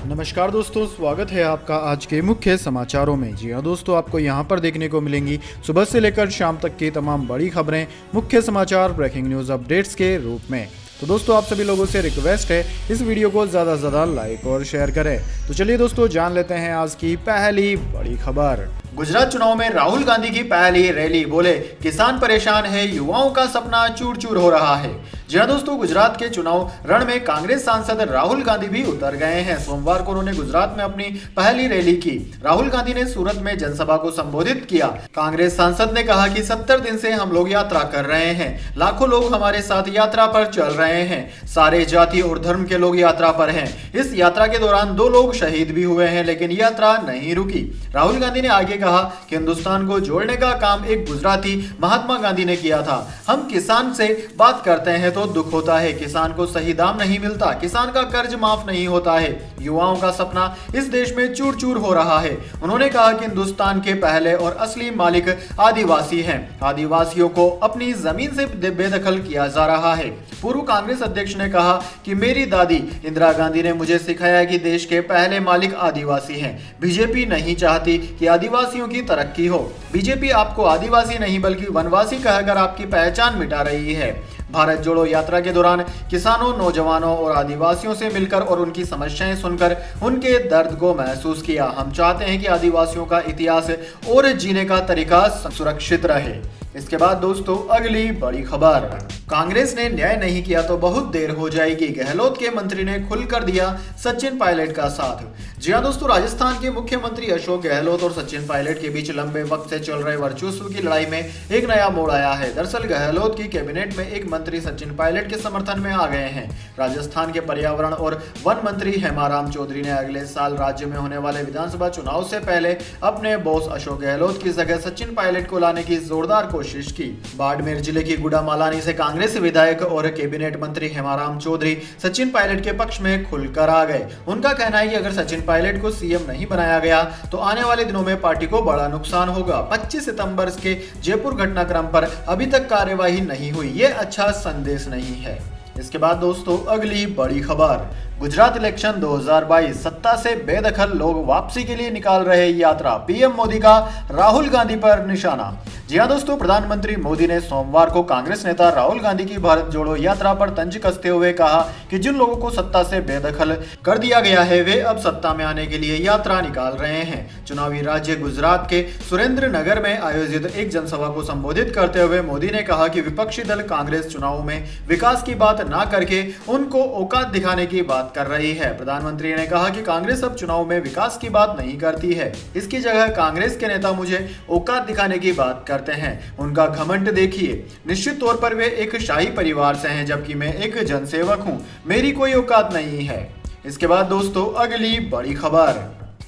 नमस्कार दोस्तों, स्वागत है आपका आज के मुख्य समाचारों में। जी हाँ दोस्तों, आपको यहाँ पर देखने को मिलेंगी सुबह से लेकर शाम तक की तमाम बड़ी खबरें, मुख्य समाचार, ब्रेकिंग न्यूज़ अपडेट्स के रूप में। तो दोस्तों, आप सभी लोगों से रिक्वेस्ट है इस वीडियो को ज़्यादा से ज़्यादा लाइक और शेयर करें। तो चलिए दोस्तों, जान लेते हैं आज की पहली बड़ी खबर। गुजरात चुनाव में राहुल गांधी की पहली रैली, बोले किसान परेशान है, युवाओं का सपना चूर चूर हो रहा है। जी हाँ दोस्तों, गुजरात के चुनाव रण में कांग्रेस सांसद राहुल गांधी भी उतर गए हैं। सोमवार को उन्होंने गुजरात में अपनी पहली रैली की। राहुल गांधी ने सूरत में जनसभा को संबोधित किया। कांग्रेस सांसद ने कहा कि 70 दिन से हम लोग यात्रा कर रहे हैं, लाखों लोग हमारे साथ यात्रा पर चल रहे हैं, सारे जाति और धर्म के लोग यात्रा पर हैं। इस यात्रा के दौरान 2 लोग शहीद भी हुए हैं, लेकिन यात्रा नहीं रुकी। राहुल गांधी ने आगे कहा कि हिंदुस्तान को जोड़ने का काम एक गुजराती महात्मा गांधी ने किया था। हम किसान से बात करते हैं तो दुख होता है, किसान को सही दाम नहीं मिलता, किसान का कर्ज माफ नहीं होता है, युवाओं का सपना इस देश में चूर चूर हो रहा है। उन्होंने कहा कि हिंदुस्तान के पहले और असली मालिक आदिवासी हैं। आदिवासियों को अपनी जमीन से बेदखल किया जा रहा है। पूर्व कांग्रेस अध्यक्ष ने कहा कि मेरी दादी इंदिरा गांधी ने मुझे सिखाया कि देश के पहले मालिक आदिवासी हैं। बीजेपी नहीं चाहती कि आदिवासियों की तरक्की हो। बीजेपी आपको आदिवासी नहीं बल्कि वनवासी कहकर आपकी पहचान मिटा रही है। भारत जोड़ो यात्रा के दौरान किसानों, नौजवानों और आदिवासियों से मिलकर और उनकी समस्याएं सुनकर उनके दर्द को महसूस किया। हम चाहते हैं कि आदिवासियों का इतिहास और जीने का तरीका सुरक्षित रहे। इसके बाद दोस्तों, अगली बड़ी खबर। कांग्रेस ने न्याय नहीं किया तो बहुत देर हो जाएगी, गहलोत के मंत्री ने खुलकर दिया सचिन पायलट का साथ। जी हां दोस्तों, राजस्थान के मुख्यमंत्री अशोक गहलोत और सचिन पायलट के बीच लंबे वक्त से चल रहे वर्चस्व की लड़ाई में एक नया मोड़ आया है। दरअसल गहलोत की कैबिनेट में एक मंत्री सचिन पायलट के समर्थन में आ गए हैं। राजस्थान के पर्यावरण और वन मंत्री हेमाराम चौधरी ने अगले साल राज्य में होने वाले विधानसभा चुनाव से पहले अपने बॉस अशोक गहलोत की जगह सचिन पायलट को लाने की जोरदार कोशिश की। बाड़मेर जिले की गुड़ामालानी से कांग्रेस विधायक और कैबिनेट मंत्री हेमाराम चौधरी सचिन पायलट के पक्ष में खुलकर आ गए। उनका कहना है कि अगर सचिन पायलट को सीएम नहीं बनाया गया तो आने वाले दिनों में पार्टी को बड़ा नुकसान होगा। 25 सितंबर के जयपुर घटनाक्रम पर अभी तक कार्यवाही नहीं हुई, ये अच्छा संदेश नहीं है। इसके बाद दोस्तों, अगली बड़ी खबर। गुजरात इलेक्शन 2022, सत्ता से बेदखल लोग वापसी के लिए निकाल रहे यात्रा, पीएम मोदी का राहुल गांधी पर निशाना। जी हां दोस्तों, प्रधानमंत्री मोदी ने सोमवार को कांग्रेस नेता राहुल गांधी की भारत जोड़ो यात्रा पर तंज कसते हुए कहा कि जिन लोगों को सत्ता से बेदखल कर दिया गया है वे अब सत्ता में आने के लिए यात्रा निकाल रहे हैं। चुनावी राज्य गुजरात के सुरेंद्र नगर में आयोजित एक जनसभा को संबोधित करते हुए मोदी ने कहा कि विपक्षी दल कांग्रेस चुनाव में विकास की बात ना करके उनको औकात दिखाने की बात कर रही है। प्रधानमंत्री ने कहा कि कांग्रेस अब चुनाव में विकास की बात नहीं करती है, इसकी जगह कांग्रेस के नेता मुझे औकात दिखाने की बात करते हैं। उनका घमंड देखिए, निश्चित तौर पर वे एक शाही परिवार से हैं, जबकि मैं एक जनसेवक हूं, मेरी कोई औकात नहीं है। इसके बाद दोस्तों, अगली बड़ी खबर।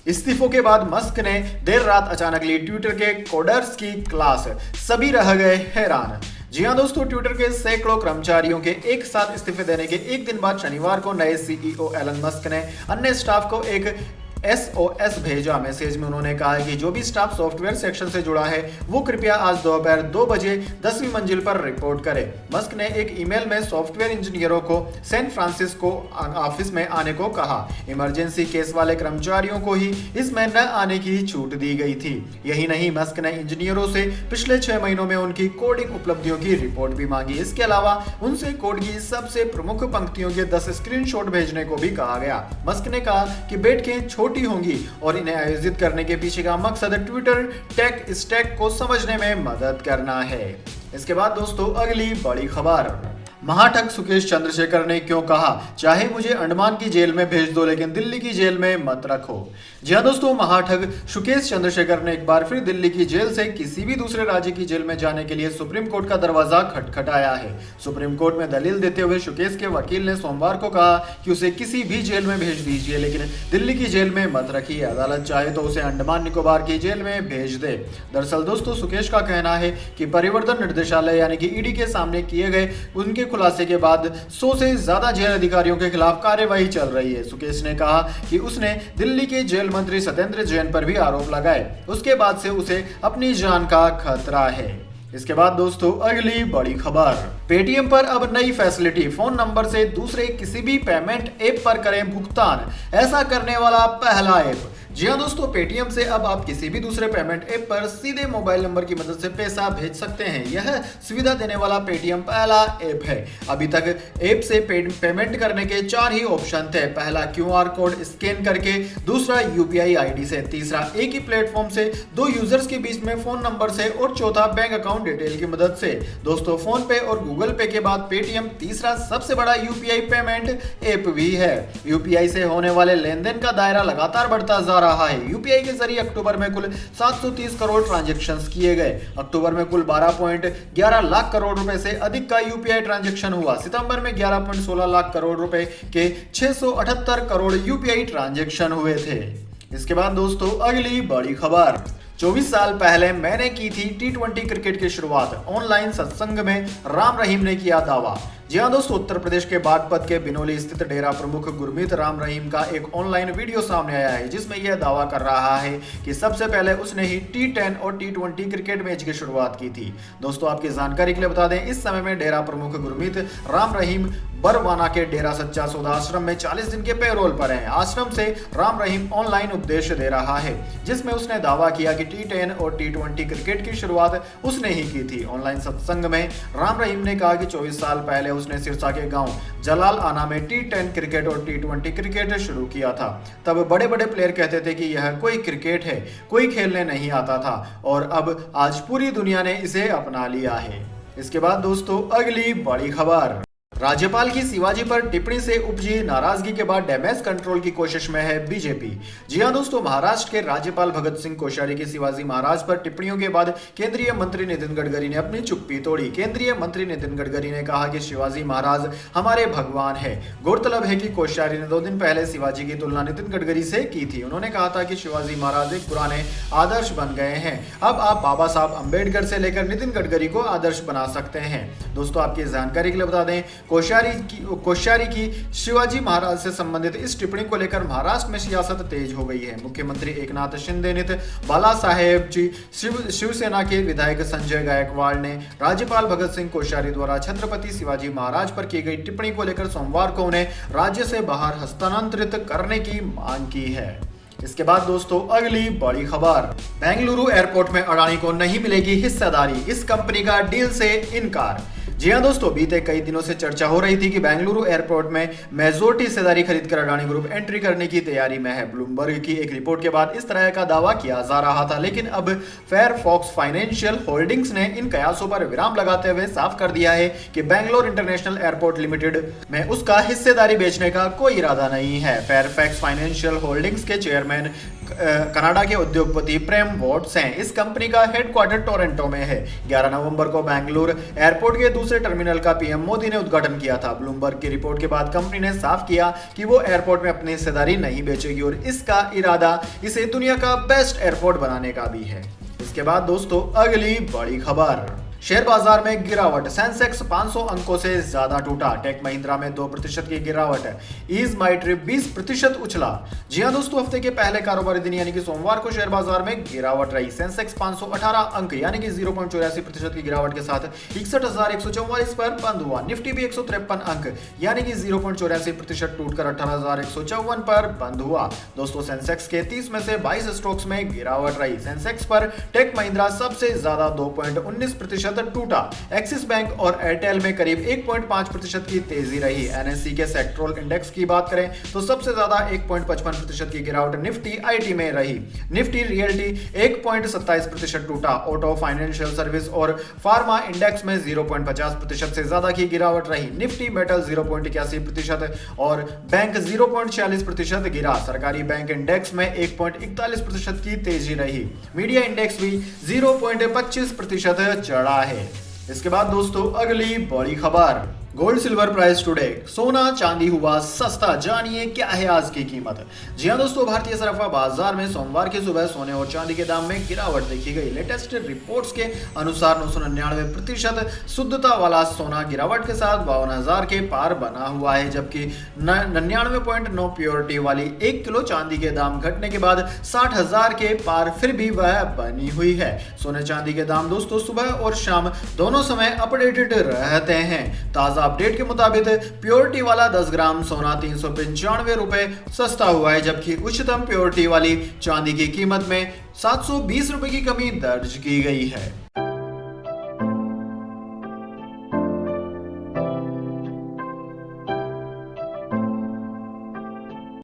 इस्तीफों के बाद मस्क ने देर रात अचानक ली ट्विटर के कोडर्स की क्लास, सभी रह गए हैरान। जी हां दोस्तों, ट्विटर के सैकड़ों कर्मचारियों के एक साथ इस्तीफे देने के एक दिन बाद शनिवार को नए सीईओ एलन मस्क ने अन्य स्टाफ को एक SOS भेजा। मैसेज में उन्होंने कहा कि जो भी स्टाफ सॉफ्टवेयर सेक्शन से जुड़ा है वो कृपया आज दोपहर 2 बजे 10वीं मंजिल पर रिपोर्ट करे। मस्क ने एक ईमेल में सॉफ्टवेयर इंजीनियरों को सैन फ्रांसिस्को ऑफिस में आने को कहा। इमरजेंसी केस वाले कर्मचारियों को ही इसमें न आने की छूट दी गई थी। यही नहीं, मस्क ने इंजीनियरों से पिछले 6 महीनों में उनकी कोडिंग उपलब्धियों की रिपोर्ट भी मांगी। इसके अलावा उनसे कोड की सबसे प्रमुख पंक्तियों के 10 स्क्रीनशॉट भेजने को भी कहा गया। मस्क ने कहा कि बैठकें छोटी होंगी और इन्हें आयोजित करने के पीछे का मकसद ट्विटर टेक स्टैक को समझने में मदद करना है। इसके बाद दोस्तों, अगली बड़ी खबर। महाठग सुकेश चंद्रशेखर ने क्यों कहा चाहे मुझे अंडमान की जेल में भेज दो लेकिन दिल्ली की जेल में मत रखो। जी हां दोस्तों, महाठग सुकेश चंद्रशेखर ने एक बार फिर दिल्ली की जेल से किसी भी दूसरे राज्य की जेल में जाने के लिए सुप्रीम कोर्ट का दरवाजा खटखटाया है। सुप्रीम कोर्ट में दलील देते हुए सुकेश के वकील ने सोमवार को कहा कि उसे किसी भी जेल में भेज दीजिए लेकिन दिल्ली की जेल में मत रखिए। अदालत चाहे तो उसे अंडमान निकोबार की जेल में भेज दे। दरअसल दोस्तों, सुकेश का कहना है कि परिवर्तन निर्देशालय यानी कि ईडी के सामने किए गए उनके खुलासे के बाद 100 से ज्यादा जेल अधिकारियों के खिलाफ कार्यवाही चल रही है। सुकेश ने कहा कि उसने दिल्ली के जेल मंत्री सत्येंद्र जैन पर भी आरोप लगाए, उसके बाद से उसे अपनी जान का खतरा है। इसके बाद दोस्तों अगली बड़ी खबर, पेटीएम पर अब नई फैसिलिटी, फोन नंबर से दूसरे किसी भी पेमेंट ऐप पर करें भुगतान, ऐसा करने वाला पहला ऐप। जी हाँ दोस्तों, पेटीएम से अब आप किसी भी दूसरे पेमेंट ऐप पर सीधे मोबाइल नंबर की मदद से पैसा भेज सकते हैं। यह सुविधा देने वाला पेटीएम पहला ऐप है। अभी तक ऐप से पेमेंट करने के 4 ही ऑप्शन थे। पहला क्यूआर कोड स्कैन करके, दूसरा यूपीआई आईडी से, तीसरा एक ही प्लेटफॉर्म से 2 यूजर्स के बीच में फोन नंबर से और चौथा बैंक अकाउंट डिटेल की मदद से। दोस्तों, फोन पे और गूगल पे के बाद पेटीएम तीसरा सबसे बड़ा यूपीआई पेमेंट ऐप भी है। यूपीआई से होने वाले लेन देन का दायरा लगातार बढ़ता जा रहा है। यूपीआई के जरिए अक्टूबर में कुल 730 करोड़ ट्रांजैक्शंस किए गए। अक्टूबर में कुल 12.11 लाख करोड़ रुपए से अधिक का यूपीआई ट्रांजैक्शन हुआ। सितंबर में 11.16 लाख करोड़ रुपए के 678 करोड़ यूपीआई ट्रांजैक्शन हुए थे। इसके बाद दोस्तों अगली बड़ी खबर, 24 साल पहले मैंने की थी T20 क्रिकेट की शुरुआत, ऑनलाइन सत्संग में राम रहीम ने किया दावा। जी हाँ दोस्तों, उत्तर प्रदेश के बागपत के बिनोली स्थित डेरा प्रमुख गुरमीत राम रहीम का एक ऑनलाइन वीडियो सामने आया है, जिसमें यह दावा कर रहा है कि सबसे पहले उसने ही T10 और T20 क्रिकेट मैच की शुरुआत की थी। दोस्तों, आपकी जानकारी के लिए बता दें, इस समय में डेरा प्रमुख गुरमीत राम रहीम बरवाना के डेरा सच्चा सौदा आश्रम में 40 दिन के पैरोल पर हैं। आश्रम से राम रहीम ऑनलाइन उपदेश दे रहा है, जिसमें उसने दावा किया कि T10 और T20 क्रिकेट की शुरुआत उसने ही की थी। ऑनलाइन सत्संग में राम रहीम ने कहा कि 24 साल पहले उसने सिरसा के गांव जलाल आना में T10 क्रिकेट और T20 क्रिकेट शुरू किया था। तब बड़े बड़े प्लेयर कहते थे कि यह कोई क्रिकेट है, कोई खेलने नहीं आता था, और अब आज पूरी दुनिया ने इसे अपना लिया है। इसके बाद दोस्तों अगली बड़ी खबर, राज्यपाल की शिवाजी पर टिप्पणी से उपजी नाराजगी के बाद डैमेज कंट्रोल की कोशिश में है बीजेपी। जी हां दोस्तों, महाराष्ट्र के राज्यपाल भगत सिंह कोश्यारी की शिवाजी महाराज पर टिप्पणियों के बाद केंद्रीय मंत्री नितिन गडकरी ने अपनी चुप्पी तोड़ी। केंद्रीय मंत्री नितिन गडकरी ने कहा कि शिवाजी महाराज हमारे भगवान है। गौरतलब है कि कोश्यारी ने 2 दिन पहले शिवाजी की तुलना नितिन गडकरी से की थी। उन्होंने कहा था कि शिवाजी महाराज एक पुराने आदर्श बन गए हैं, अब आप बाबा साहब अम्बेडकर से लेकर नितिन गडकरी को आदर्श बना सकते हैं। दोस्तों, आपकी जानकारी के लिए बता दें, कोश्यारी की शिवाजी महाराज से संबंधित इस टिप्पणी को लेकर महाराष्ट्र में सियासत तेज हो गई है। मुख्यमंत्री एकनाथ शिंदे ने बाला साहेब जी शिवसेना के विधायक संजय गायकवाड़ ने राज्यपाल भगत सिंह कोश्यारी द्वारा छत्रपति शिवाजी महाराज पर की गई टिप्पणी को लेकर सोमवार को उन्हें राज्य से बाहर हस्तांतरित करने की मांग की है। इसके बाद दोस्तों अगली बड़ी खबर, बेंगलुरु एयरपोर्ट में अडानी को नहीं मिलेगी हिस्सेदारी, इस कंपनी का डील से इनकार। जी हां दोस्तों, बीते कई दिनों से चर्चा हो रही थी कि बेंगलुरु एयरपोर्ट में मेजॉरिटी हिस्सेदारी खरीदकर अडानी ग्रुप एंट्री करने की तैयारी में है। ब्लूमबर्ग की एक रिपोर्ट के बाद इस तरह का दावा किया जा रहा था, लेकिन अब फेयरफॉक्स फाइनेंशियल होल्डिंग्स ने इन कयासों पर विराम लगाते हुए साफ कर दिया है कि बेंगलोर इंटरनेशनल एयरपोर्ट लिमिटेड में उसका हिस्सेदारी बेचने का कोई इरादा नहीं है। फेयरफैक्स फाइनेंशियल होल्डिंग्स के चेयरमैन कनाडा के उद्योगपति प्रेम वॉट्स हैं। इस कंपनी का हेडक्वार्टर टोरंटो में है। 11 नवंबर को बेंगलुरु एयरपोर्ट के दूसरे टर्मिनल का पीएम मोदी ने उद्घाटन किया था। ब्लूमबर्ग की रिपोर्ट के बाद कंपनी ने साफ किया कि वो एयरपोर्ट में अपनी हिस्सेदारी नहीं बेचेगी और इसका इरादा इसे दुनिया का बेस्ट एयरपोर्ट बनाने का भी है। इसके बाद दोस्तों अगली बड़ी खबर, शेयर बाजार में गिरावट, सेंसेक्स 500 अंकों से ज्यादा टूटा। टेक महिंद्रा में 2% की गिरावट, ईज माई ट्रिप 20% उछला। जी हां दोस्तों, हफ्ते के पहले कारोबारी दिन यानी कि सोमवार को शेयर बाजार में गिरावट रही। सेंसेक्स 518 अंक यानी कि 0.84% की गिरावट के साथ 61,144 पर बंद हुआ। निफ्टी भी 153 अंक यानी कि 0.84% टूटकर 18,154 पर बंद हुआ। दोस्तों, सेंसेक्स के 30 में से 22 स्टॉक्स में गिरावट रही। सेंसेक्स पर टेक महिंद्रा सबसे ज्यादा 2.19% टूटा। एक्सिस बैंक और एयरटेल में करीब 1.5% की तेजी रही। एनएससी के सेक्टोरल इंडेक्स की बात करें तो सबसे ज्यादा 1.55% की गिरावट निफ्टी आईटी में रही। निफ्टी रियल्टी 1.27% टूटा। ऑटो, फाइनेंशियल सर्विस और फार्मा इंडेक्स में 0.50% से ज्यादा की गिरावट रही। निफ्टी मेटल 0.81% और बैंक 0.46% गिरा। सरकारी बैंक इंडेक्स में 1.41% की तेजी रही। मीडिया इंडेक्स भी 0.25% चढ़ा है। इसके बाद दोस्तों अगली बड़ी खबर, गोल्ड सिल्वर प्राइस टुडे। सोना चांदी हुआ सस्ता, जानिए क्या है आज की कीमत। जी हां दोस्तों, भारतीय सराफा बाजार में सोमवार की सुबह सोने और चांदी के दाम में गिरावट देखी गई। लेटेस्ट रिपोर्ट्स के अनुसार 999% शुद्धता वाला सोना गिरावट के साथ 52,000 के पार बना हुआ है, जबकि 99.9 प्योरिटी वाली 1 किलो चांदी के दाम घटने के बाद 60,000 के पार फिर भी वह बनी हुई है। सोने चांदी के दाम दोस्तों सुबह और शाम दोनों समय अपडेटेड रहते हैं। ताजा अपडेट के मुताबिक प्योरिटी वाला 10 ग्राम सोना 395 रुपए सस्ता हुआ है, जबकि उच्चतम प्योरिटी वाली चांदी की कीमत में 720 रुपए की कमी दर्ज की गई है।